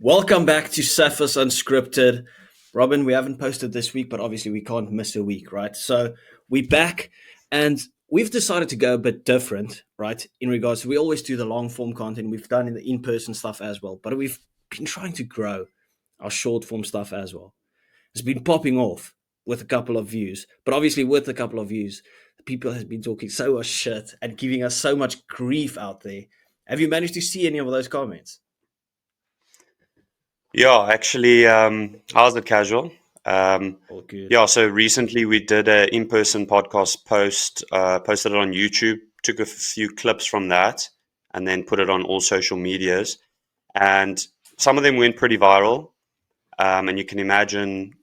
Welcome back to Cephas Unscripted. Robin, we haven't posted this week, but obviously we can't miss a week, right? So we're back and we've decided to go a bit different, right? In regards to, we always do the long form content. We've done in the in-person stuff as well, but we've been trying to grow our short form stuff as well. It's been popping off with a couple of views, but obviously with a couple of views, people have been talking so much shit and giving us so much grief out there. Have you managed to see any of those comments? Yeah, actually, how's it casual? All good. Yeah, so recently we did a in-person podcast posted it on YouTube, took a few clips from that, and then put it on all social medias. And some of them went pretty viral. And you can imagine,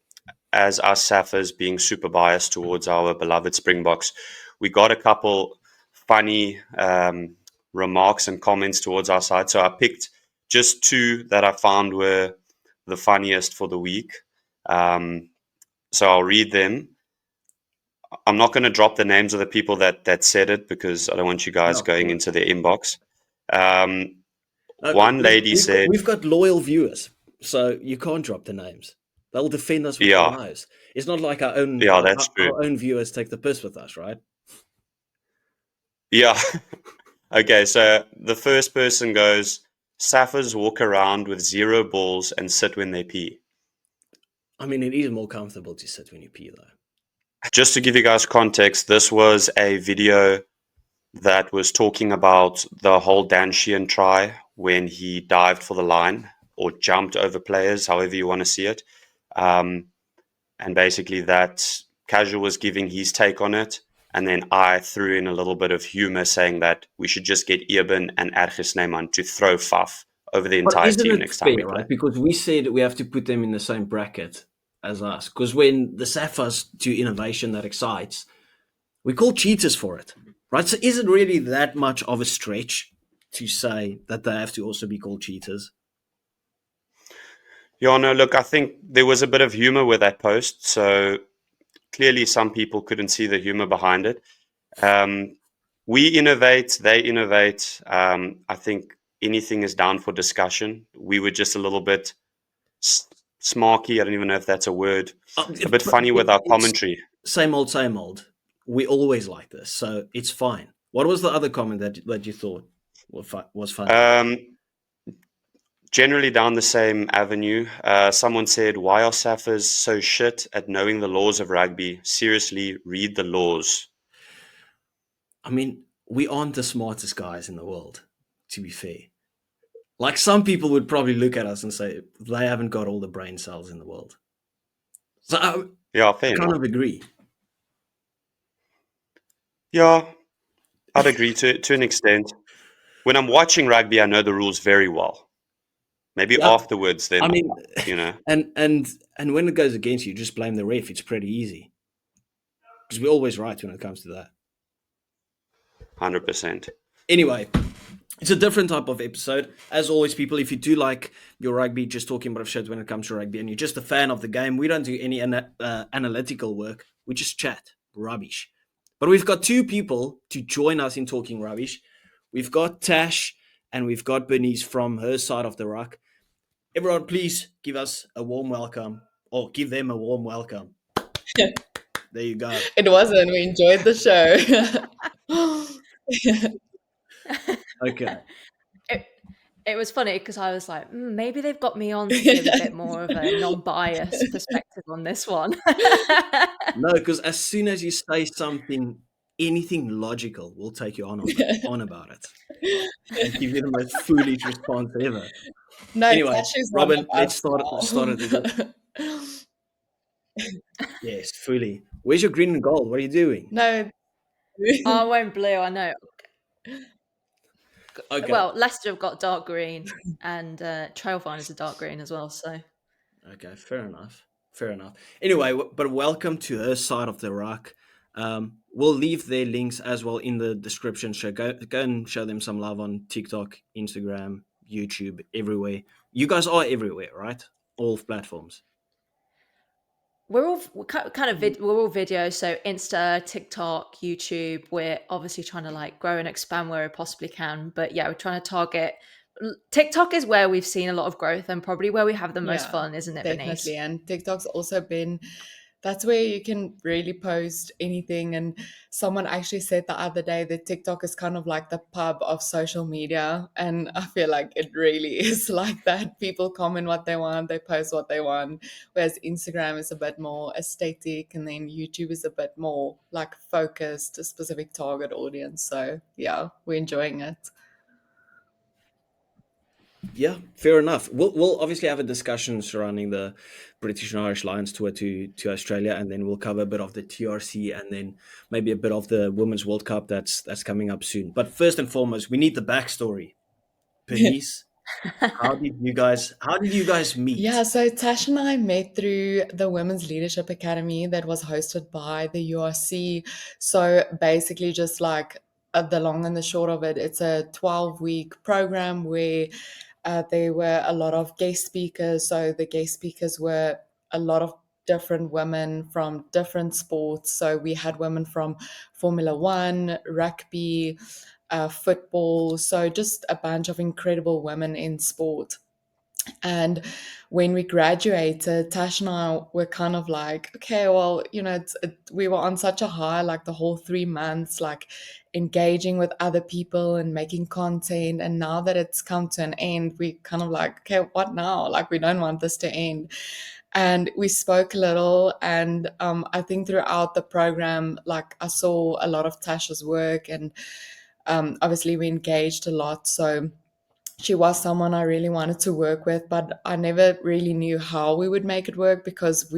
as us Sapphirs being super biased towards our beloved Springboks, we got a couple funny remarks and comments towards our side. So I picked just two that I found were the funniest for the week. So I'll read them. I'm not going to drop the names of the people that said it because I don't want you guys No, of going course. into their inbox. Um, one Because lady said, we've got loyal viewers, so you can't drop the names. They'll defend us with their "Yeah, lives. It's not like our own yeah, that's true. our own viewers take the piss with us, right? Yeah." Okay, so the first person goes, Sapphirs walk around with zero balls and sit when they pee. I mean, it is more comfortable to sit when you pee, though. Just to give you guys context, this was a video that was talking about the whole Dan Sheehan try when he dived for the line or jumped over players, however you want to see it. Um, and basically that Casual was giving his take on it. And then I threw in a little bit of humor saying that we should just get Eben and Erge Snyman to throw Faf over the But entire isn't team it next time we fair, play. right? Because we said we have to put them in the same bracket as us. Because when the Sapphires do innovation that excites, we call Cheetahs for it, right? So is it really that much of a stretch to say that they have to also be called Cheetahs? Yeah, no, look, I think there was a bit of humor with that post. So clearly some people couldn't see the humor behind it. We innovate, they innovate. I think anything is down for discussion. We were just a little bit smarky. I don't even know if that's a word. A bit funny with our It's commentary. same old, same old. We always like this, so it's fine. What was the other comment that you thought was funny? Um, Generally down the same avenue. Someone said, "Why are Sapphirs so shit at knowing the laws of rugby? Seriously, read the laws." I mean, we aren't the smartest guys in the world, to be fair. Like some people would probably look at us and say they haven't got all the brain cells in the world. So I Yeah, fair kind enough. of agree. Yeah, I'd agree to an extent. When I'm watching rugby, I know the rules very well. Maybe Yeah, afterwards, I then, mean, you know, and when it goes against you, just blame the ref. It's pretty easy because we're always right when it comes to that. 100%. Anyway, it's a different type of episode. As always, people, if you do like your rugby, just talking about shit when it comes to rugby, and you're just a fan of the game, we don't do any analytical work. We just chat rubbish. But we've got two people to join us in talking rubbish. We've got Tash and we've got Bernice from her side of the ruck. Everyone, please give us a warm welcome, or give them a warm welcome. There you go. It wasn't. We enjoyed the show. Okay. It, it was funny because I was like, maybe they've got me on to give a bit more of a non-biased perspective on this one. No, because as soon as you say something, anything logical, we'll take you on about it and give you the most foolish response ever. No, Anyway, Tash is one Robin, of let's us start it again. now. Yes, fully. Where's your green and gold? What are you doing? No. I went blue, I know. Okay. Well, Leicester have got dark green, and Trailfinders are dark green as well. So Okay, fair enough. Fair enough. Anyway, but welcome to her side of the ruck. We'll leave their links as well in the description. So go and show them some love on TikTok, Instagram, YouTube, everywhere. You guys are everywhere, right? All platforms. we're all we're all video. So Insta, TikTok, YouTube. We're obviously trying to like grow and expand where we possibly can. But yeah, we're trying to target TikTok is where we've seen a lot of growth and probably where we have the most Yeah, fun, isn't it, definitely. Bernice? And TikTok's also been, that's where you can really post anything. And someone actually said the other day that TikTok is kind of like the pub of social media. And I feel like it really is like that. People comment what they want, they post what they want. Whereas Instagram is a bit more aesthetic, and then YouTube is a bit more like focused, a specific target audience. So yeah, we're enjoying it. Yeah, fair enough. We'll obviously have a discussion surrounding the British and Irish Lions tour to Australia, and then we'll cover a bit of the TRC, and then maybe a bit of the Women's World Cup that's coming up soon. But first and foremost, we need the backstory. Bernice, how did you guys Yeah, meet? so Tash and I met through the Women's Leadership Academy that was hosted by the URC. So basically, just like the long and the short of it, it's a 12-week program where there were a lot of guest speakers. So the guest speakers were a lot of different women from different sports. So we had women from Formula One, rugby, football. So just a bunch of incredible women in sport. And when we graduated, Tash and I were kind of like, okay, well, we were on such a high, like the whole 3 months, like engaging with other people and making content. And now that it's come to an end, we kind of like, okay, what now? Like, we don't want this to end. And we spoke a little. And I think throughout the program, like I saw a lot of Tasha's work, and obviously we engaged a lot. So she was someone I really wanted to work with, but I never really knew how we would make it work because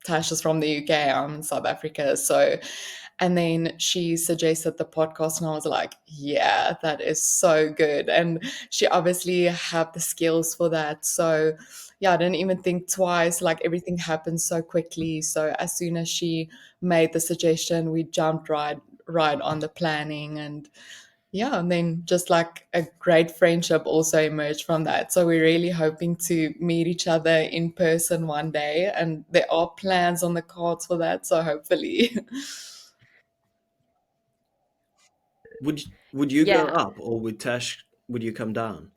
Tash is from the UK, I'm in South Africa. So, and then she suggested the podcast, and I was like, yeah, that is so good. And she obviously had the skills for that. So, yeah, I didn't even think twice. Like everything happened so quickly. So, as soon as she made the suggestion, we jumped right on the planning. And yeah, and then just like a great friendship also emerged from that. So we're really hoping to meet each other in person one day, and there are plans on the cards for that. So hopefully, Would you go Yeah, up, or would you come down?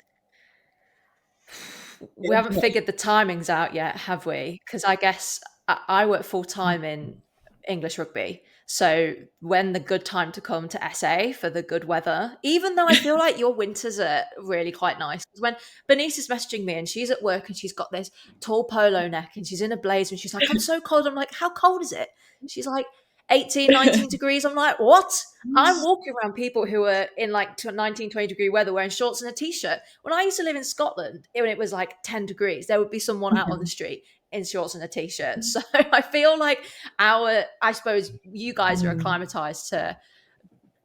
we haven't figured the timings out yet, have we? Because I guess I work full time in English rugby. So when the good time to come to SA for the good weather, even though I feel like your winters are really quite nice. 'Cause when Bernice is messaging me and she's at work and she's got this tall polo neck and she's in a blazer and she's like, I'm so cold. I'm like, how cold is it? She's like, 18, 19 degrees. I'm like, what? I'm walking around people who are in like 19, 20-degree weather wearing shorts and a t-shirt. When I used to live in Scotland, when it was like 10 degrees, there would be someone out on the street in shorts and a t-shirt. So I feel like I suppose you guys are acclimatized to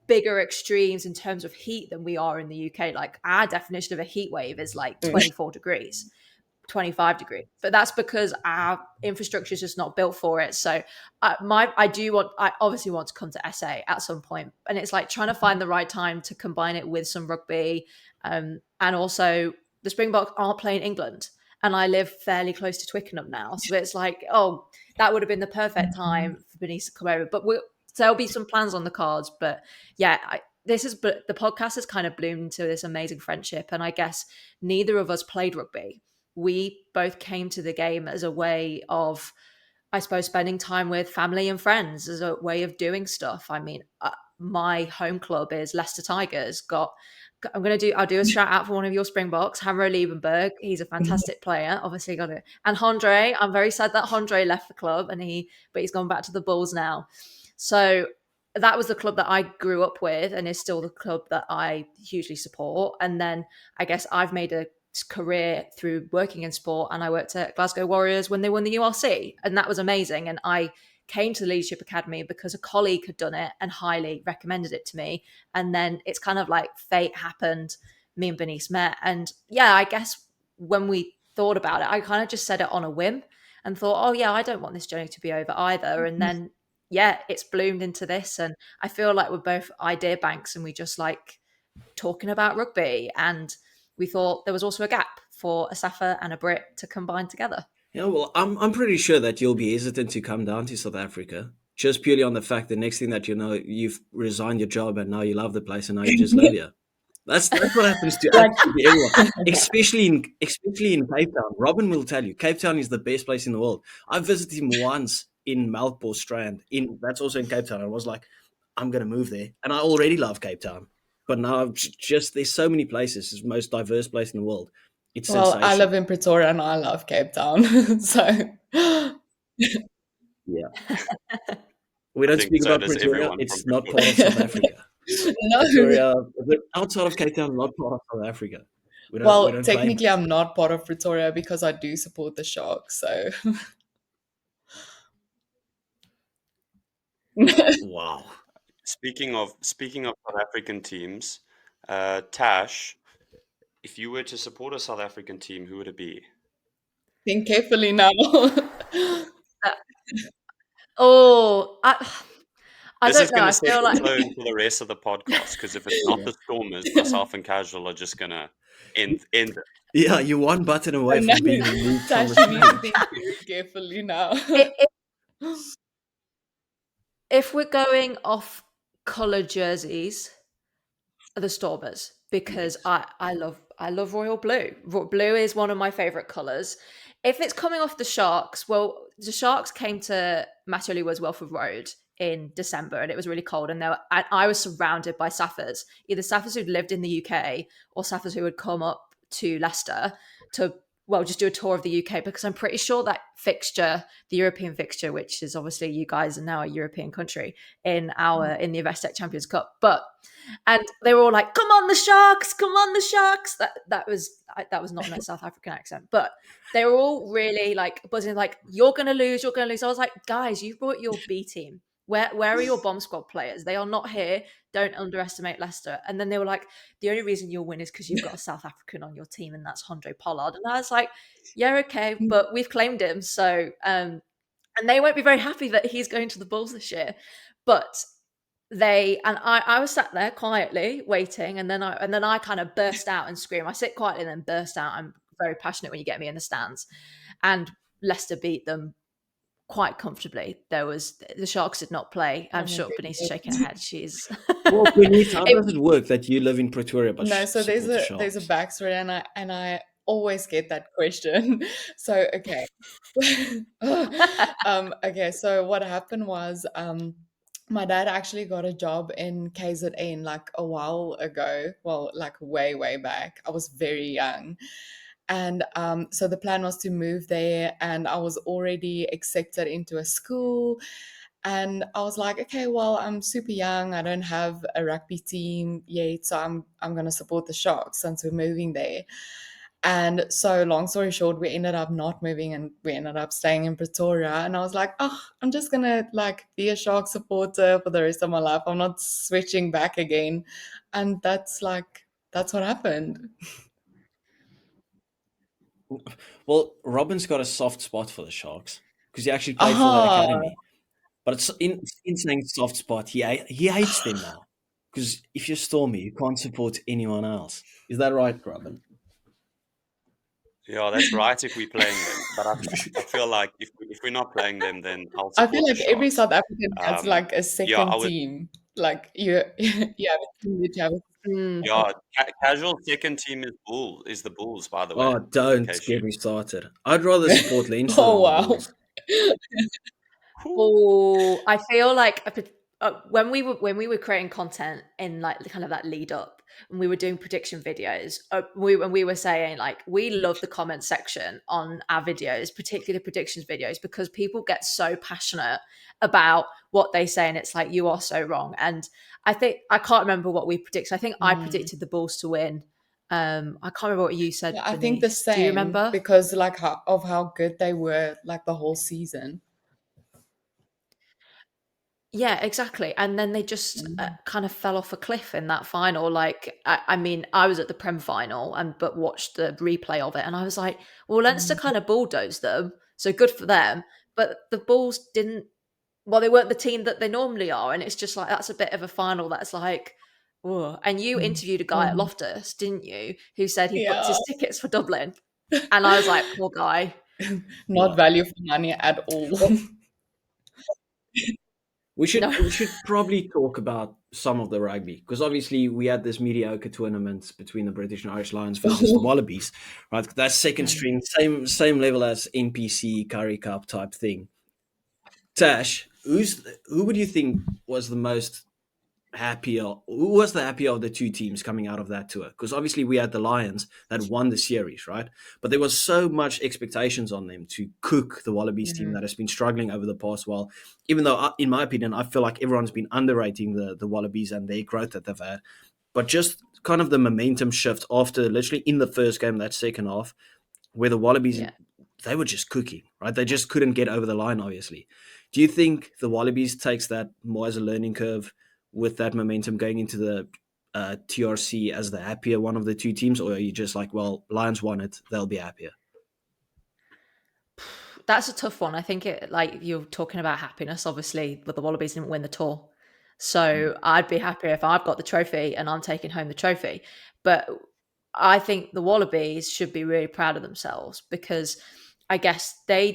bigger extremes in terms of heat than we are in the UK. Like our definition of a heat wave is like 24 degrees. 25 degrees, but that's because our infrastructure is just not built for it. So I obviously want to come to SA at some point, and it's like trying to find the right time to combine it with some rugby, and also the Springboks aren't playing England, and I live fairly close to Twickenham now, so it's like, oh, that would have been the perfect time for Bernice to come over. But there'll be some plans on the cards. But yeah, but the podcast has kind of bloomed into this amazing friendship, and I guess neither of us played rugby. We both came to the game as a way of, I suppose, spending time with family and friends, as a way of doing stuff. I mean, my home club is Leicester Tigers. I'll do a shout out for one of your Springboks, Hamro Liebenberg. He's a fantastic player. Obviously got it. And Hondre, I'm very sad that Hondre left the club but he's gone back to the Bulls now. So that was the club that I grew up with and is still the club that I hugely support. And then I guess I've made a career through working in sport, and I worked at Glasgow Warriors when they won the URC, and that was amazing. And I came to the Leadership Academy because a colleague had done it and highly recommended it to me. And then it's kind of like fate happened. Me and Bernice met, and yeah, I guess when we thought about it, I kind of just said it on a whim and thought, oh yeah, I don't want this journey to be over either. And then yeah, it's bloomed into this, and I feel like we're both idea banks, and we just like talking about rugby, and we thought there was also a gap for a Safa and a Brit to combine together. Yeah, well, I'm pretty sure that you'll be hesitant to come down to South Africa, just purely on the fact the next thing that you know, you've resigned your job and now you love the place and now you just live here. That's what happens to Like, absolutely everyone, especially in Cape Town. Robin will tell you, Cape Town is the best place in the world. I visited him once in Melkbos Strand. That's also in Cape Town. I was like, I'm going to move there, and I already love Cape Town. But now just there's so many places. It's the most diverse place in the world. It's well, I live sensational. in Pretoria and I love Cape Town. So Yeah, we I don't think speak so about does Pretoria. everyone from It's not part Pretoria. of South Africa. no. Pretoria, outside of Cape Town, not part of South Africa. We Well, don't claim technically, it. I'm not part of Pretoria because I do support the Sharks. So Wow. Speaking of South African teams, Tash, if you were to support a South African team, who would it be? think carefully now. Oh, I This is don't know. going to I set feel the like tone for the rest of the podcast because if it's not Yeah. the Stormers, myself and Casual are just going to end it. Yeah, you're one button away No, from being removed from the Tash, you need to stage. think very carefully now. i- if we're going off colored jerseys, the Stormers, because Yes. I love royal blue. Blue is one of my favorite colors. If it's coming off the Sharks, well, the Sharks came to Matterley was Welford Road in December, and it was really cold, and I was surrounded by Saffers, either Saffers who'd lived in the UK or Saffers who had come up to Leicester to just do a tour of the UK, because I'm pretty sure that fixture, the European fixture, which is obviously you guys are now a European country in the Investec Champions Cup, and they were all like, "Come on, the Sharks! Come on, the Sharks!" That was not in a South African accent, but they were all really like buzzing, like, "You're gonna lose, you're gonna lose." I was like, "Guys, you brought your B team. Where are your bomb squad players? They are not here. Don't underestimate Leicester." And then they were like, "The only reason you'll win is because you've got a South African on your team, and that's Handré Pollard." And I was like, "Yeah, okay, but we've claimed him, so and they won't be very happy that he's going to the Bulls this year." But I was sat there quietly waiting, and then I kind of burst out and scream. I sit quietly and then burst out. I'm very passionate when you get me in the stands, and Leicester beat them quite comfortably. The Sharks did not play. I'm Oh my sure Benice's goodness. shaking her head. She's Well, Bernice, how It- does it work that you live in Pretoria but No, so support the there's a Sharks? backstory, and I always get that question. So okay, okay. So what happened was, my dad actually got a job in KZN like a while ago. Well, like way back. I was very young, and so the plan was to move there, and I was already accepted into a school. And I was like, okay, well, I'm super young. I don't have a rugby team yet, so I'm gonna support the Sharks since we're moving there. And so, long story short, we ended up not moving, and we ended up staying in Pretoria. And I was like, oh, I'm just gonna like be a Shark supporter for the rest of my life. I'm not switching back again. And that's what happened. Well, Robin's got a soft spot for the Sharks because he actually played for that Ah, academy. But it's in saying soft spot, he hates them now because if you're Stormy, you can't support anyone else. Is that right, Robin? Yeah, that's right if we're playing them. But I feel like if we're not playing them, then I'll I feel support the like every Sharks. South African has like a Yeah, I second would. team. Like you have a team that you have. Mm. Yeah, casual second team is the Bulls, by the way. Oh, In don't case get you. me started. I'd rather support Leinster Oh than the wow. Bulls. Oh, I feel like when we were creating content in like kind of that lead up, and we were doing prediction videos, when we were saying like we love the comment section on our videos, particularly the predictions videos, because people get so passionate about what they say, and it's like, you are so wrong. And I can't remember what we predicted. I think I predicted the Bulls to win. I can't remember what you said, Yeah, I think the Benice. Do you same remember? because like how good they were like the whole season. Yeah, exactly. And then they just kind of fell off a cliff in that final. Like, I mean, I was at the Prem final but watched the replay of it, and I was like, well, Leinster kind of bulldozed them, so good for them. But the Bulls didn't. Well, they weren't the team that they normally are, and it's just like that's a bit of a final that's like, oh. And you interviewed a guy at Loftus, didn't you, who said he booked Yeah, his tickets for Dublin, and I was like, poor guy. not Yeah. value for money at all. We No. should probably talk about some of the rugby, because obviously we had this mediocre tournament between the British and Irish Lions versus the Wallabies, right? That's second string, same level as NPC Curry Cup type thing. Tash, who would you think was the most happier? Who was the happier of the two teams coming out of that tour? Because obviously we had the Lions that won the series, right? But there was so much expectations on them to cook the Wallabies team that has been struggling over the past while. Even though, in my opinion, I feel like everyone's been underrating the Wallabies and their growth that they've had. But just kind of the momentum shift after literally in the first game, that second half, where the Wallabies, Yeah. they were just cooking, right? They just couldn't get over the line, obviously. Do you think the Wallabies takes that more as a learning curve with that momentum going into the TRC as the happier one of the two teams, or are you just like, well, Lions won it, they'll be happier? That's a tough one. I think it, like you're talking about happiness, obviously, but the Wallabies didn't win the tour. So I'd be happier if I've got the trophy and I'm taking home the trophy. But I think the Wallabies should be really proud of themselves because I guess they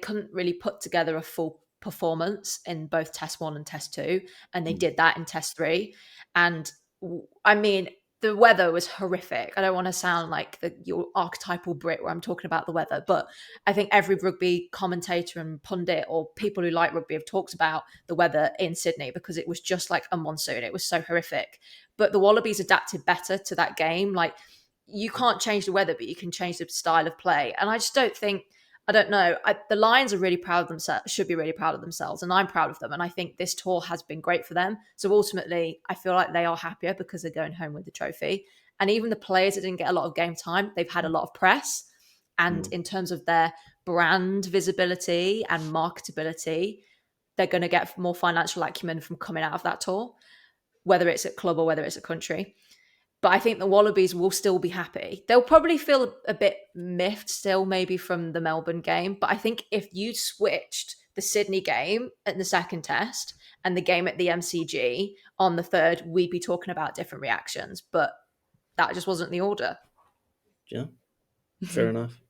couldn't really put together a full performance in both test 1 and test 2, and they did that in test 3. And I mean, the weather was horrific. I don't want to sound like your archetypal Brit where I'm talking about the weather, but I think every rugby commentator and pundit or people who like rugby have talked about the weather in Sydney because it was just like a monsoon. It was so horrific. But the Wallabies adapted better to that game. Like, you can't change the weather, but you can change the style of play. And I just don't think, I don't know. The Lions are really proud of themselves, should be really proud of themselves, and I'm proud of them. And I think this tour has been great for them. So ultimately, I feel like they are happier because they're going home with the trophy. And even the players that didn't get a lot of game time, they've had a lot of press. And in terms of their brand visibility and marketability, they're going to get more financial acumen from coming out of that tour, whether it's at club or whether it's at country. But I think the Wallabies will still be happy. They'll probably feel a bit miffed still, maybe from the Melbourne game. But I think if you switched the Sydney game at the second test and the game at the MCG on the third, we'd be talking about different reactions. But that just wasn't the order. Yeah, fair enough.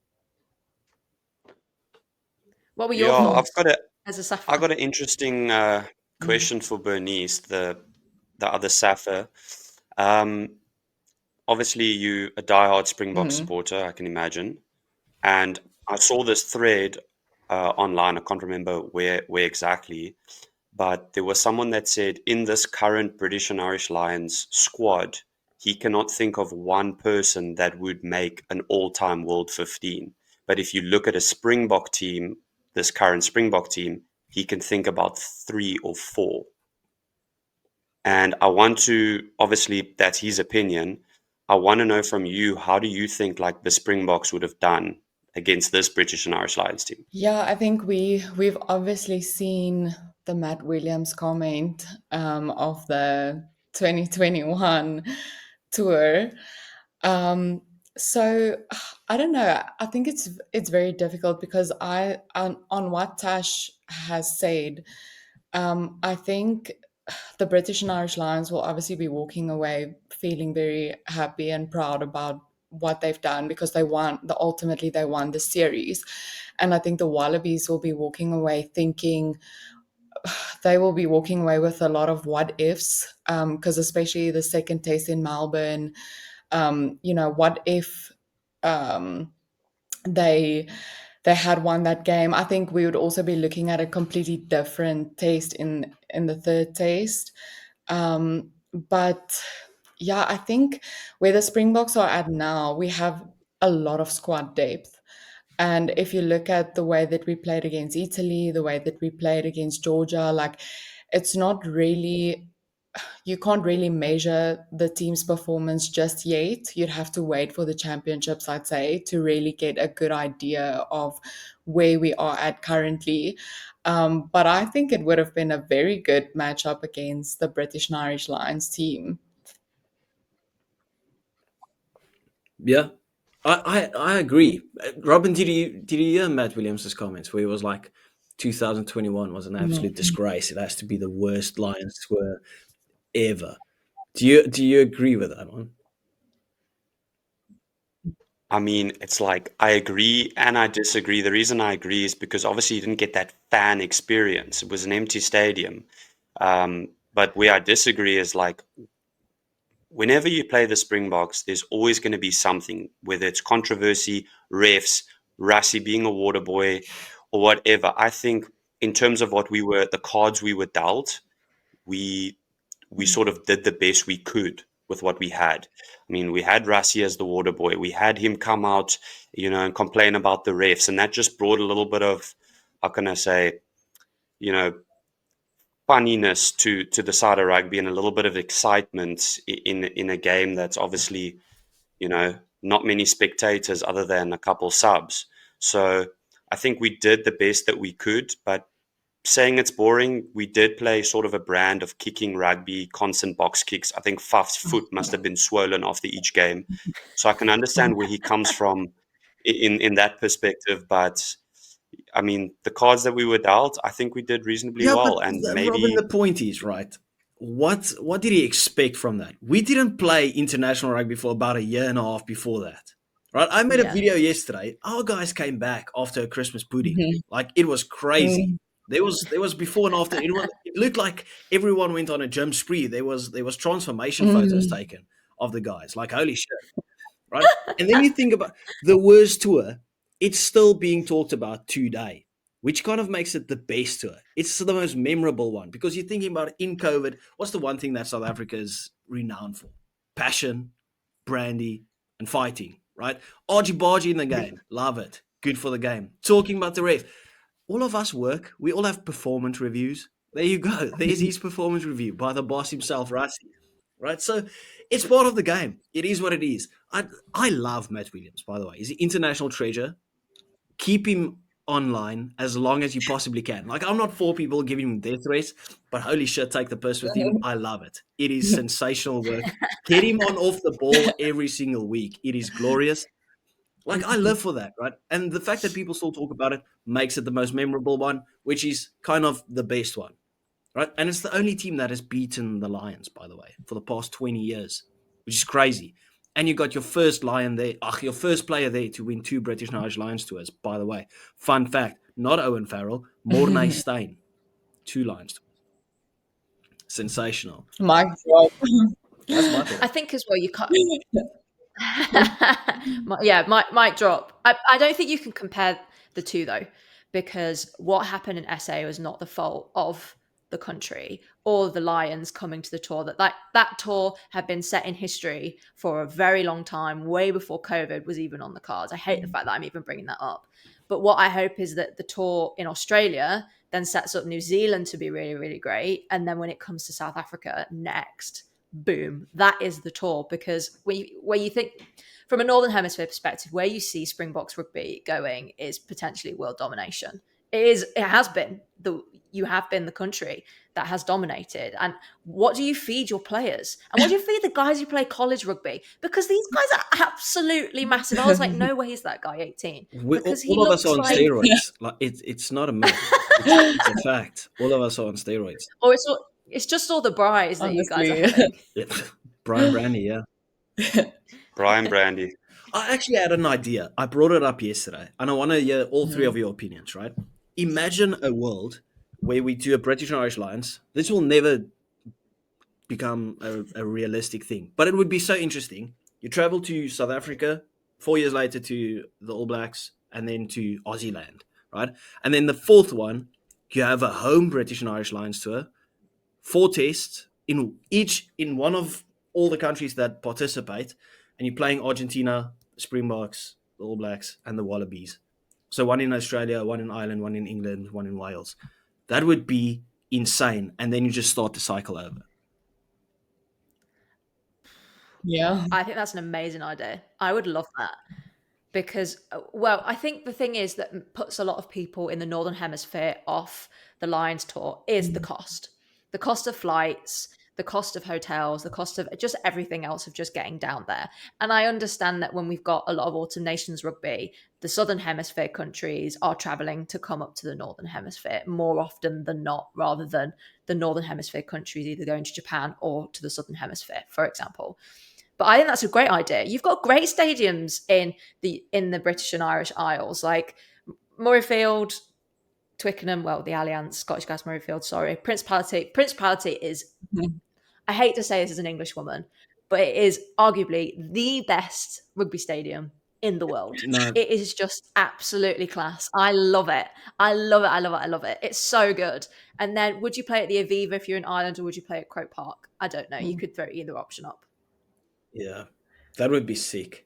What were your thoughts as a I've Sapphire? got an interesting question for Bernice, the other Sapphire. Obviously, you a diehard Springbok supporter, I can imagine. And I saw this thread online. I can't remember where exactly, but there was someone that said in this current British and Irish Lions squad, he cannot think of one person that would make an all-time World 15. But if you look at a Springbok team, this current Springbok team, he can think about 3 or 4. And I want to, obviously, that's his opinion. I want to know from you, how do you think like the Springboks would have done against this British and Irish Lions team? Yeah, I think we've obviously seen the Matt Williams comment of the 2021 tour. So I don't know. I think it's very difficult because on what Tash has said, I think the British and Irish Lions will obviously be walking away feeling very happy and proud about what they've done because ultimately they won the series. And I think the Wallabies will be walking away thinking they will be walking away with a lot of what ifs, because especially the second test in Melbourne, what if um, they had won that game? I think we would also be looking at a completely different taste in the third taste. But yeah, I think where the Springboks are at now, we have a lot of squad depth. And if you look at the way that we played against Italy, the way that we played against Georgia, like it's not really, you can't really measure the team's performance just yet. You'd have to wait for the championships, I'd say, to really get a good idea of where we are at currently. But I think it would have been a very good matchup against the British and Irish Lions team. Yeah, I agree. Robin, did you hear Matt Williams' comments where he was like, 2021 was an absolute disgrace. It has to be the worst Lions tour ever. Do you agree with that one? I mean, it's like I agree and I disagree. The reason I agree is because obviously you didn't get that fan experience. It was an empty stadium. But where I disagree is like, whenever you play the Springboks, there's always going to be something, whether it's controversy, refs, Rassie being a water boy, or whatever. I think in terms of the cards we were dealt, we sort of did the best we could with what we had. I mean, we had Rassie as the water boy. We had him come out, and complain about the refs, and that just brought a little bit of, how can I say, you know, funniness to the side of rugby and a little bit of excitement in a game that's obviously, not many spectators other than a couple subs. So I think we did the best that we could, but saying it's boring, we did play sort of a brand of kicking rugby, constant box kicks. I think Faf's foot must have been swollen after each game. So I can understand where he comes from in that perspective. But I mean, the cards that we were dealt, I think we did reasonably Yeah, but well. And Robin, maybe, the point is, right? What did he expect from that? We didn't play international rugby for about a year and a half before that. Right? I made a Yeah. video yesterday. Our guys came back after a Christmas pudding. Mhm. Like it was crazy. There was before and after. It looked like everyone went on a gym spree. There was transformation photos taken of the guys. Like holy shit, right? And then you think about the worst tour, it's still being talked about today, which kind of makes it the best tour. It's the most memorable one because you're thinking about in COVID, what's the one thing that South Africa is renowned for? Passion, brandy, and fighting, right? Argy bargy in the game. Love it. Good for the game. Talking about the ref. All of us work. We all have performance reviews. There you go. There's his performance review by the boss himself, Rassie. Right? So it's part of the game. It is what it is. I love Matt Williams, by the way. He's an international treasure. Keep him online as long as you possibly can. Like, I'm not for people giving him death threats, but holy shit, take the piss with him. I love it. It is sensational work. Get him on off the ball every single week. It is glorious. Like, I live for that, right? And the fact that people still talk about it makes it the most memorable one, which is kind of the best one, right? And it's the only team that has beaten the Lions, by the way, for the past 20 years, which is crazy. And you got your first Lion there, your first player there to win 2 British and Irish Lions tours, by the way. Fun fact, not Owen Farrell, Mornay Steyn, 2 Lions tours. Sensational. Mic drop. That's my I thought. think as well you can't. Yeah, might drop. I don't think you can compare the two though, because what happened in SA was not the fault of the country or the Lions coming to the tour. That tour had been set in history for a very long time, way before COVID was even on the cards. I hate the fact that I'm even bringing that up. But what I hope is that the tour in Australia then sets up New Zealand to be really, really great. And then when it comes to South Africa next, boom, that is the tour. Because where you think from a Northern Hemisphere perspective, where you see Springboks rugby going is potentially world domination. It has been you have been the country that has dominated. And what do you feed your players? And what do you feed the guys who play college rugby? Because these guys are absolutely massive. I was like, no way is that guy 18. Because he All of us looks are on like, steroids. Like it's not a myth. It's a fact. All of us are on steroids. or it's just all the brides that you guys are Honestly. having. Yep. Brian Brandy, yeah. Brian Brandy. I actually had an idea. I brought it up yesterday, and I want to hear all three of your opinions, right? Imagine a world where we do a British and Irish Lions. This will never become a realistic thing, but it would be so interesting. You travel to South Africa, 4 years later to the All Blacks, and then to Aussie land, right? And then the fourth one, you have a home British and Irish Lions tour, 4 tests in one of all the countries that participate, and you're playing Argentina, Springboks, the All Blacks, and the Wallabies. So one in Australia, one in Ireland, one in England, one in Wales. That would be insane. And then you just start the cycle over. Yeah. I think that's an amazing idea. I would love that. Because, well, I think the thing is that puts a lot of people in the Northern Hemisphere off the Lions tour is the cost of flights, the cost of hotels, the cost of just everything else of just getting down there. And I understand that when we've got a lot of Autumn Nations rugby, the Southern Hemisphere countries are traveling to come up to the Northern Hemisphere more often than not, rather than the Northern Hemisphere countries either going to Japan or to the Southern Hemisphere, for example. But I think that's a great idea. You've got great stadiums in the British and Irish Isles, like Murrayfield, Twickenham, well, the Allianz, Scottish Gas Murrayfield, sorry. Principality is, I hate to say this as an English woman, but it is arguably the best rugby stadium in the world. No, It is just absolutely class. I love it. I love it. I love it. I love it. It's so good. And then would you play at the Aviva if you're in Ireland, or would you play at Croke Park? I don't know. You could throw either option up. yeah, that would be sick.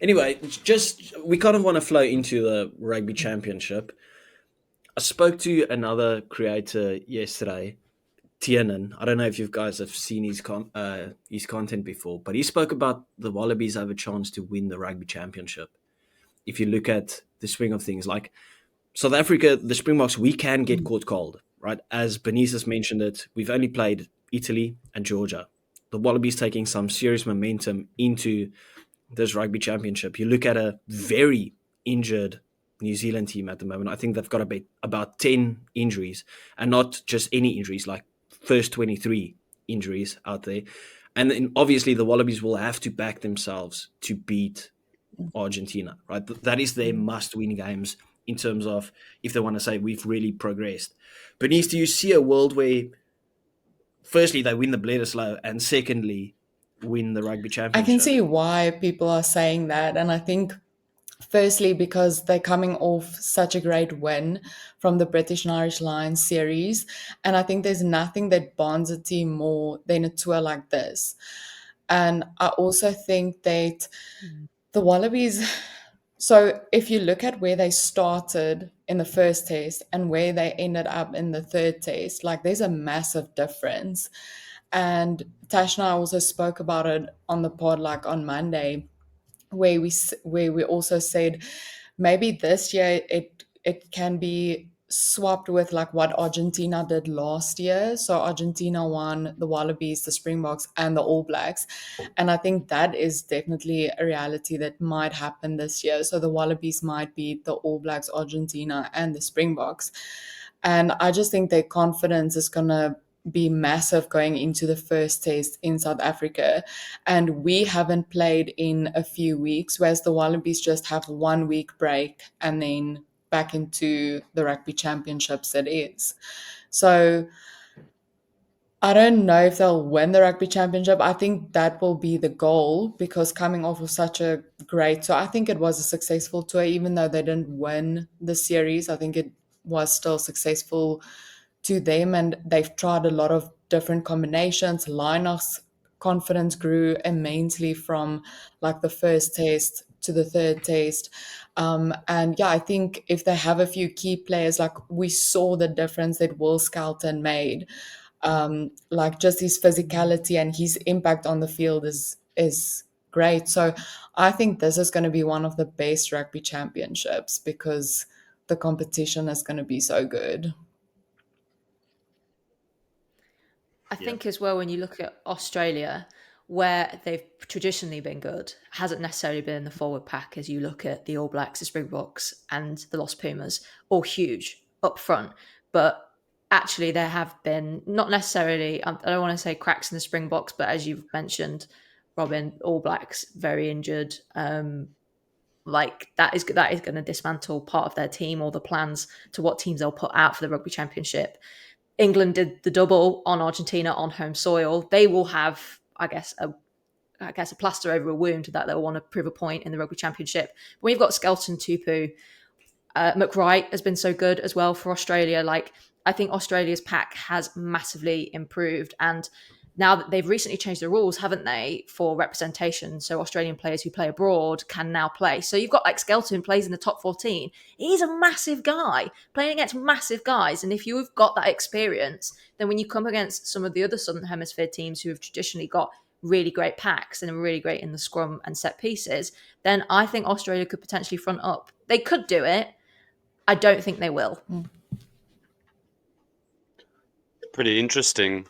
Anyway, just we kind of want to flow into the Rugby Championship. I spoke to another creator yesterday, Tiernan. I don't know if you guys have seen his content before, but he spoke about the Wallabies have a chance to win the Rugby Championship. If you look at the swing of things, like South Africa, the Springboks, we can get caught cold, right? As Benitez has mentioned it, we've only played Italy and Georgia. The Wallabies taking some serious momentum into this Rugby Championship. You look at a very injured New Zealand team at the moment. I think they've got about 10 injuries, and not just any injuries, like first 23 injuries out there. And then obviously the Wallabies will have to back themselves to beat Argentina, right? That is their must-win games in terms of if they want to say we've really progressed. Bernice, do you see a world where firstly they win the Bledisloe and secondly win the Rugby I Championship? can see why people are saying that. And I think, firstly, because they're coming off such a great win from the British and Irish Lions series. And I think there's nothing that bonds a team more than a tour like this. And I also think that the Wallabies, so if you look at where they started in the first test and where they ended up in the third test, like there's a massive difference. And Tash and I also spoke about it on the pod, like on Monday, where we also said maybe this year it can be swapped with like what Argentina did last year. So Argentina won the Wallabies, the Springboks, and the All Blacks, and I think that is definitely a reality that might happen this year. So the Wallabies might beat the All Blacks, Argentina, and the Springboks, and I just think their confidence is gonna be massive going into the first test in South Africa. And we haven't played in a few weeks, whereas the Wallabies just have 1 week break and then back into the Rugby Championships it is. So I don't know if they'll win the Rugby Championship. I think that will be the goal, because coming off of such a great tour, I think it was a successful tour, even though they didn't win the series. I think it was still successful to them, and they've tried a lot of different combinations. Linus' confidence grew immensely from like the first test to the third test. And yeah, I think if they have a few key players, like we saw the difference that Will Skelton made, like just his physicality and his impact on the field is great. So I think this is going to be one of the best rugby championships because the competition is going to be so good. I think as well, when you look at Australia, where they've traditionally been good, hasn't necessarily been in the forward pack as you look at the All Blacks, the Springboks, and the Lost Pumas, all huge up front. But actually, there have been not necessarily, I don't want to say cracks in the Springboks, but as you've mentioned, Robin, All Blacks very injured. Like that is going to dismantle part of their team or the plans to what teams they'll put out for the Rugby Championship. England did the double on Argentina on home soil. They will have, I guess, a plaster over a wound that they'll want to prove a point in the Rugby Championship. But we've got Skelton, Tupu, McWright has been so good as well for Australia. Like, I think Australia's pack has massively improved, and now that they've recently changed the rules, haven't they, for representation? So Australian players who play abroad can now play. So you've got like Skelton who plays in the top 14. He's a massive guy playing against massive guys. And if you've got that experience, then when you come against some of the other Southern Hemisphere teams who have traditionally got really great packs and are really great in the scrum and set pieces, then I think Australia could potentially front up. They could do it. I don't think they will. Pretty interesting.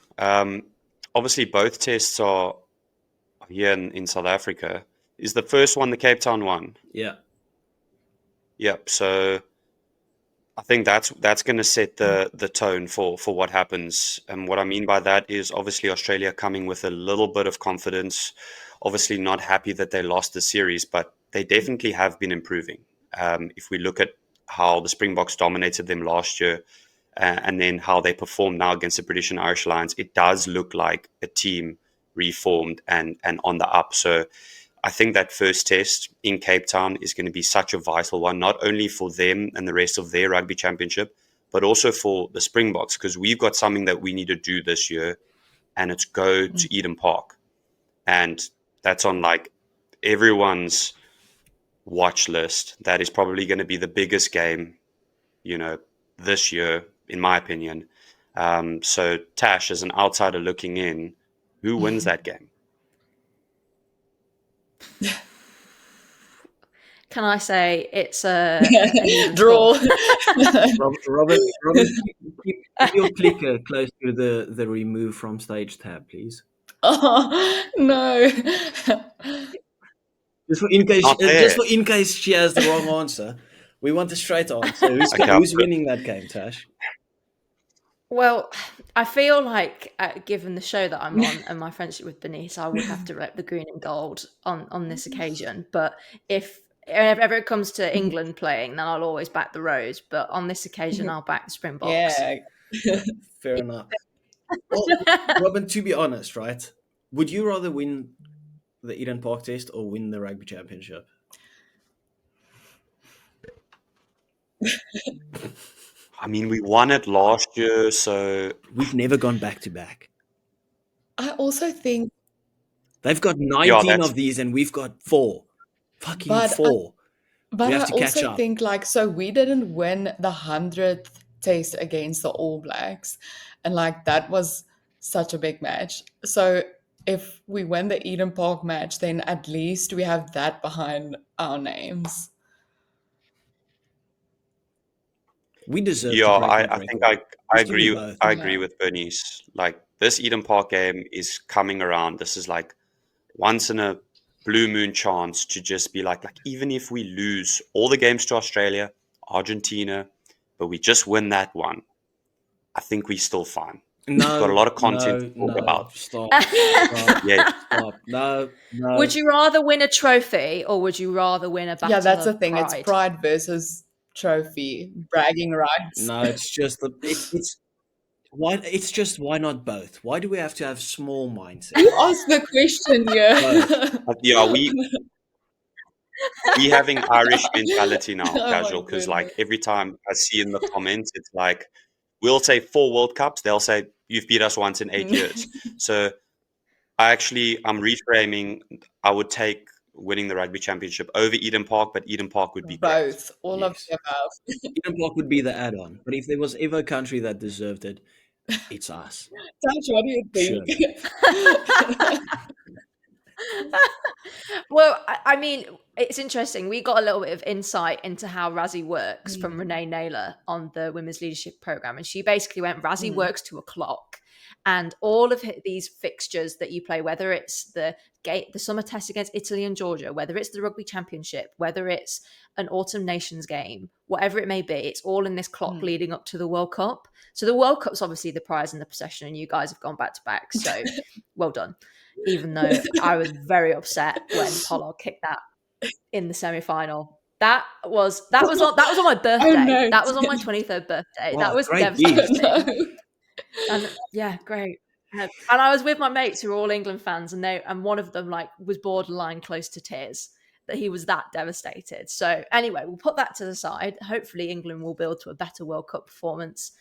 Obviously, both tests are here in South Africa. Is the first one the Cape Town one? Yeah. Yep. So I think that's going to set the tone for what happens. And what I mean by that is obviously Australia coming with a little bit of confidence. Obviously not happy that they lost the series, but they definitely have been improving. If we look at how the Springboks dominated them last year, and then how they performed now against the British and Irish Lions, it does look like a team reformed and on the up. So I think that first test in Cape Town is going to be such a vital one, not only for them and the rest of their rugby championship, but also for the Springboks, because we've got something that we need to do this year, and it's go to Eden Park. And that's on like everyone's watch list. That is probably going to be the biggest game, this year, in my opinion. So Tash, as an outsider looking in, who wins that game? Can I say it's an even Draw. score? Robin, keep your clicker close to the remove from stage tab, please. Oh, no. Just for in case, Not there. she has the wrong answer. We want a straight answer. Okay, Who's winning that game, Tash? Well, I feel like, given the show that I'm on and my friendship with Bernice, I would have to rep the green and gold on this occasion. But if ever it comes to England playing, then I'll always back the Rose. But on this occasion, I'll back the Springboks. Yeah. Fair enough. Well, Robin, to be honest, right? Would you rather win the Eden Park Test or win the Rugby Championship? I mean, we won it last year, so We've never gone back to back. I also think, They've got 19 of these and we've got 4. Fucking But 4. but We I have to catch also up. think like, so we didn't win the 100th test against the All Blacks, and like that was such a big match. So if we win the Eden Park match, then at least we have that behind our names. We deserve yeah, to break that I record. think I Let's do agree. both. I agree Yeah. with Bernice. Like, this Eden Park game is coming around. This is like once in a blue moon chance to just be like even if we lose all the games to Australia, Argentina, but we just win that one, I think we're still fine. No, Got a lot of content to talk no, about. Stop. Yeah. Stop. No. Would you rather win a trophy or would you rather win a battle Yeah, that's the of thing. pride? It's pride versus trophy, bragging rights. No, it's just it's why it's just why not both? Why do we have to have small mindset? You asked the question here. Yeah, we having Irish mentality now, Oh my casual, because like goodness. every time I see in the comments, it's like we'll say 4 World Cups, they'll say you've beat us once in 8 years. So I'm reframing. I would take winning the Rugby Championship over Eden Park, but Eden Park would be great. Both, all of Yes. the above. Eden Park would be the add-on, but if there was ever a country that deserved it, it's us. Tash, what do you think? Surely. Well, I mean, it's interesting. We got a little bit of insight into how Rassie works from Renee Naylor on the Women's Leadership Program. And she basically went, Rassie works to a clock. And all of these fixtures that you play, whether it's the summer test against Italy and Georgia, whether it's the Rugby Championship, whether it's an Autumn Nations game, whatever it may be, it's all in this clock leading up to the World Cup. So the World Cup's obviously the prize and the possession, and you guys have gone back to back. So well done. Even though I was very upset when Pollard kicked that in the semi-final. That was on my birthday. Oh, no. That was on my 23rd birthday. Wow, That was great devastating. No. And yeah, great. And I was with my mates who are all England fans, and one of them like was borderline close to tears that he was that devastated. So anyway, we'll put that to the side. Hopefully England will build to a better World Cup performance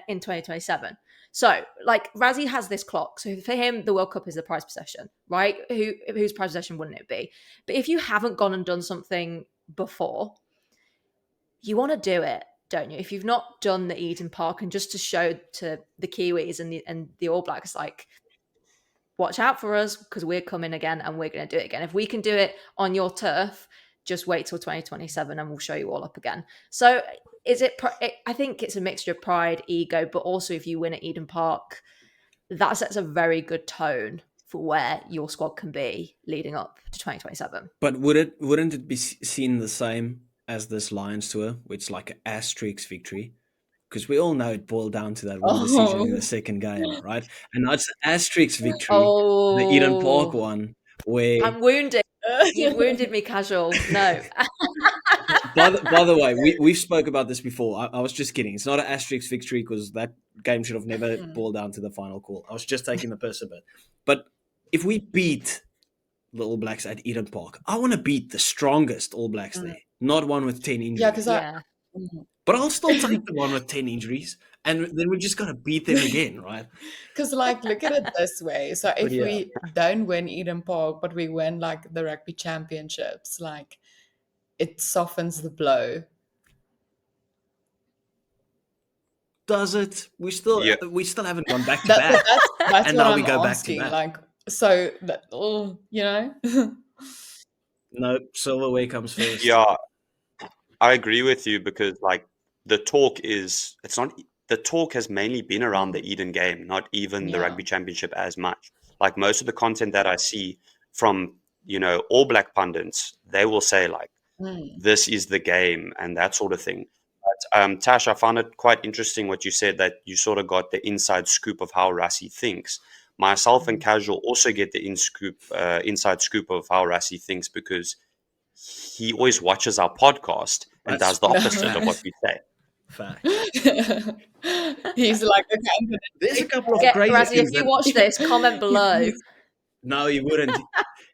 in 2027. So like Rassie has this clock. So for him, the World Cup is the prize possession, right? Whose prize possession wouldn't it be? But if you haven't gone and done something before, you want to do it, don't you? If you've not done the Eden Park, and just to show to the Kiwis and the All Blacks, like, watch out for us because we're coming again and we're going to do it again. If we can do it on your turf, just wait till 2027 and we'll show you all up again. So I think it's a mixture of pride, ego, but also if you win at Eden Park, that sets a very good tone for where your squad can be leading up to 2027. But wouldn't it be seen the same as this Lions tour, which is like an asterisk victory? Because we all know it boiled down to that one decision in the second game, right? And now it's an asterisk victory, the Eden Park one, where I'm wounded. You've wounded me, casual. No. By the way, we spoke about this before. I was just kidding. It's not an asterisk victory because that game should have never boiled down to the final call. I was just taking the piss a bit. But if we beat the All Blacks at Eden Park, I want to beat the strongest All Blacks there, not one with 10 injuries. Yeah, because Yeah. But I'll still take the one with 10 injuries, and then we just got to beat them again, right? Because, like, look at it this way. So if yeah. we don't win Eden Park, but we win, like, the Rugby Championships, like, it softens the blow. Does it? We still Yeah. haven't gone back to back. That's And what now I'm we go back to asking. back. Like, so, you know? No, silverware comes first. Yeah, I agree with you because like the talk has mainly been around the Eden game, not even the Yeah. Rugby Championship as much. Like most of the content that I see from, All Black pundits, they will say like, this is the game and that sort of thing. But Tash, I found it quite interesting what you said, that you sort of got the inside scoop of how Rassie thinks. Myself and Casual also get the inside scoop of how Rassie thinks because he always watches our podcast and That's does the opposite of what we say. fact. He's like, okay, I'm gonna There's a couple of Get crazy Rassie, things if you that- watch this, comment below. No, he wouldn't.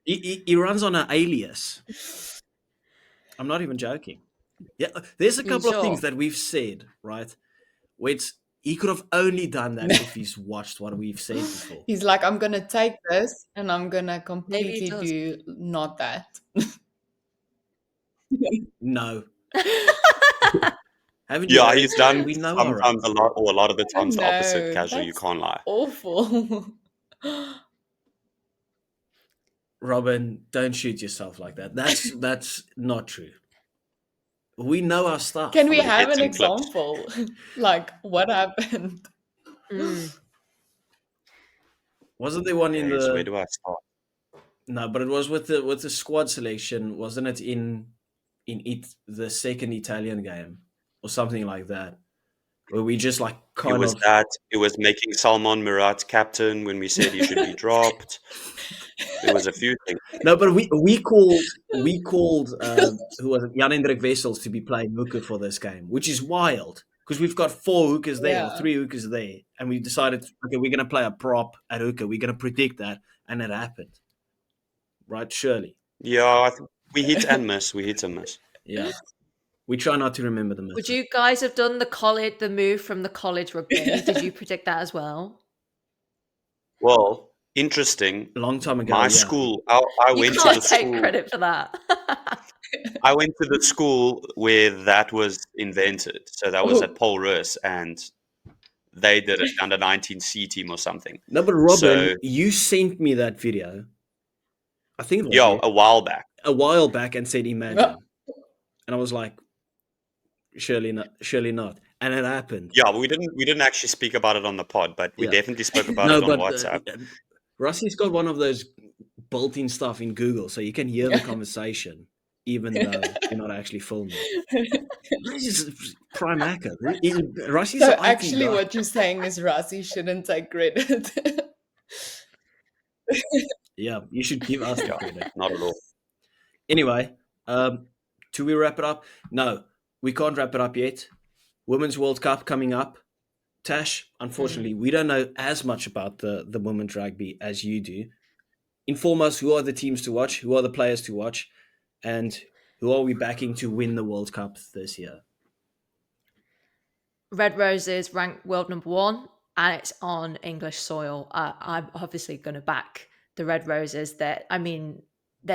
he runs on an alias. I'm not even joking. Yeah, there's a couple of things that we've said, right? Where he could have only done that if he's watched what we've said before. He's like, I'm gonna take this and I'm gonna Maybe completely he does. do not that. No. Haven't you? Yeah, heard? he's done We know our sometimes a lot of the times the opposite, No, Casual. You that's can't lie. awful. Robin, don't shoot yourself like that. That's not true. We know our stuff. Can we gonna have get an some clips. example? Like, what happened? Wasn't there one in Okay, so where the do I start? No, but it was with the squad selection, wasn't it in the second Italian game or something like that? Where we just like It was making Salman Murat captain when we said he should be dropped. There was a few things. No, but we called who was it? Jan-Hendrik Wessels to be playing hooker for this game, which is wild because we've got 4 hookers there or Yeah. 3 hookers there, and we decided, okay, we're going to play a prop at hooker. We're going to predict that, and it happened, right? Surely, Yeah, I think we hit and miss. yeah. We try not to remember the misses. Would you guys have done the move from the college rugby? Did you predict that as well? Well, interesting. A long time ago? My yeah. school, I You went to can't the take school. credit for that. I went to the school where that was invented. So that was at Paul Roos, and they did it under 19 C team or something. No, but Robin, So- you sent me that video. I think it was a while back. a while back and said imagine, and I was like, surely not, and it happened. Yeah, but we didn't actually speak about it on the pod, but we Yeah. definitely spoke about it on WhatsApp. Rassie's got one of those built-in stuff in Google, so you can hear the conversation even though you're not actually filming. This is prime hacker. Rassie's So an IT actually, guy. what you're saying is Rassie shouldn't take credit. Yeah, you should give us the credit. Not at all. Anyway, do we wrap it up? No, we can't wrap it up yet. Women's World Cup coming up. Tash, unfortunately, we don't know as much about the women's rugby as you do. Inform us, who are the teams to watch, who are the players to watch, and who are we backing to win the World Cup this year? Red Roses ranked world number 1, and it's on English soil. I'm obviously going to back the Red Roses. They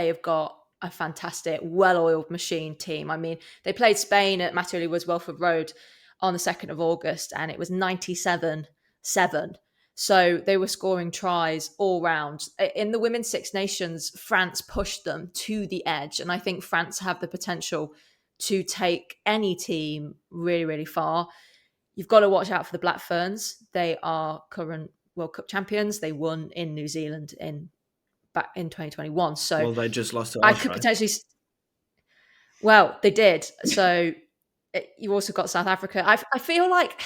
have got a fantastic, well-oiled machine team. I mean, they played Spain at Matthew Wood's Welford Road on the 2nd of August, and it was 97-7. So they were scoring tries all round. In the Women's Six Nations, France pushed them to the edge, and I think France have the potential to take any team really, really far. You've got to watch out for the Black Ferns. They are current World Cup champions. They won in New Zealand back in 2021. So Well, they just lost to I us, could right? potentially. Well, they did. So you also got South Africa. I feel like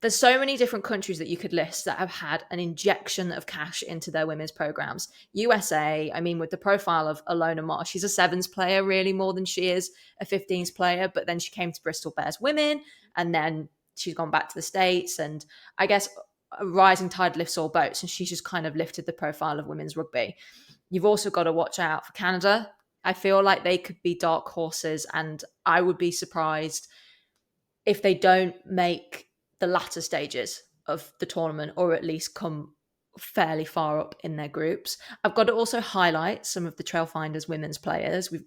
there's so many different countries that you could list that have had an injection of cash into their women's programs. USA, I mean, with the profile of Alona Moss, she's a sevens player really more than she is a 15s player, but then she came to Bristol Bears women, and then she's gone back to the States, and I guess a rising tide lifts all boats, and she's just kind of lifted the profile of women's rugby. You've also got to watch out for Canada. I feel like they could be dark horses, and I would be surprised if they don't make the latter stages of the tournament, or at least come fairly far up in their groups. I've got to also highlight some of the Trailfinders women's players. We've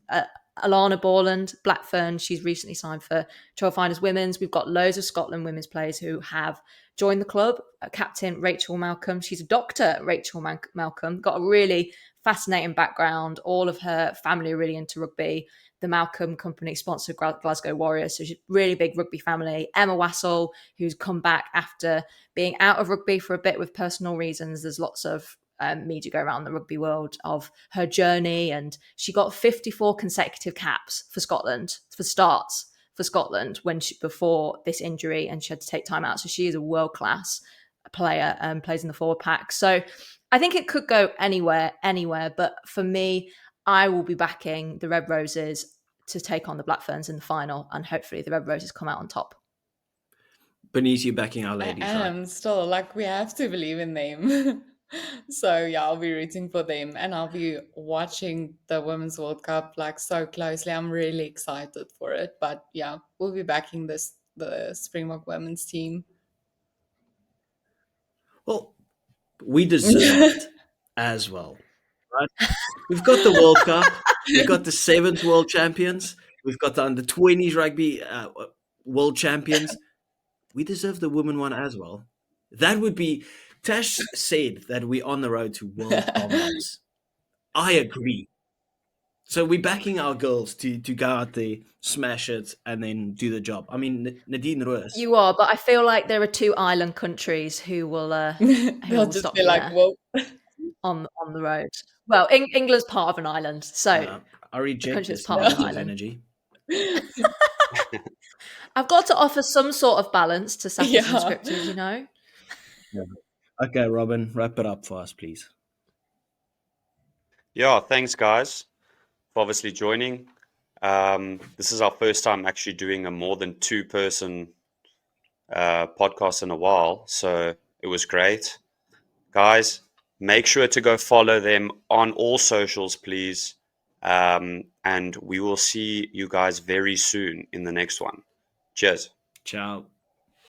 Alana Borland, Blackburn, she's recently signed for Trailfinders women's. We've got loads of Scotland women's players who have joined the club. Captain Rachel Malcolm, she's a doctor, Rachel Malcolm, got a really fascinating background. All of her family are really into rugby. The Malcolm Company sponsored Glasgow Warriors, so she's a really big rugby family. Emma Wassell, who's come back after being out of rugby for a bit with personal reasons. There's lots of media go around the rugby world of her journey, and she got 54 consecutive caps for Scotland, for starts for Scotland before this injury, and she had to take time out. So she is a world-class player and plays in the forward pack. So I think it could go anywhere. But for me, I will be backing the Red Roses to take on the Black Ferns in the final, and hopefully the Red Roses come out on top. Bernice, you backing our ladies, I am right? still like, we have to believe in them. So yeah, I'll be rooting for them, and I'll be watching the Women's World Cup like so closely. I'm really excited for it. But yeah, we'll be backing the Springbok women's team. Well, we deserve it as well, right? We've got the World Cup. We've got the 7th World Champions. We've got the under-20s rugby World Champions. We deserve the women one as well. That would be... Tash said that we're on the road to world dominance. I agree. So we're backing our girls to go out there, smash it, and then do the job. I mean, Nadine Roos. You are, but I feel like there are 2 island countries who will They'll just stop be you like, there whoa. on the road. Well, England's part of an island, so I reject country that's this part of an negative island. energy. I've got to offer some sort of balance to Sapphics Yeah. and Scripters, you know. Okay, Robin, wrap it up for us, please. Yeah, thanks, guys, for obviously joining. This is our first time actually doing a more than 2-person podcast in a while, so it was great. Guys, make sure to go follow them on all socials, please. And we will see you guys very soon in the next one. Cheers. Ciao.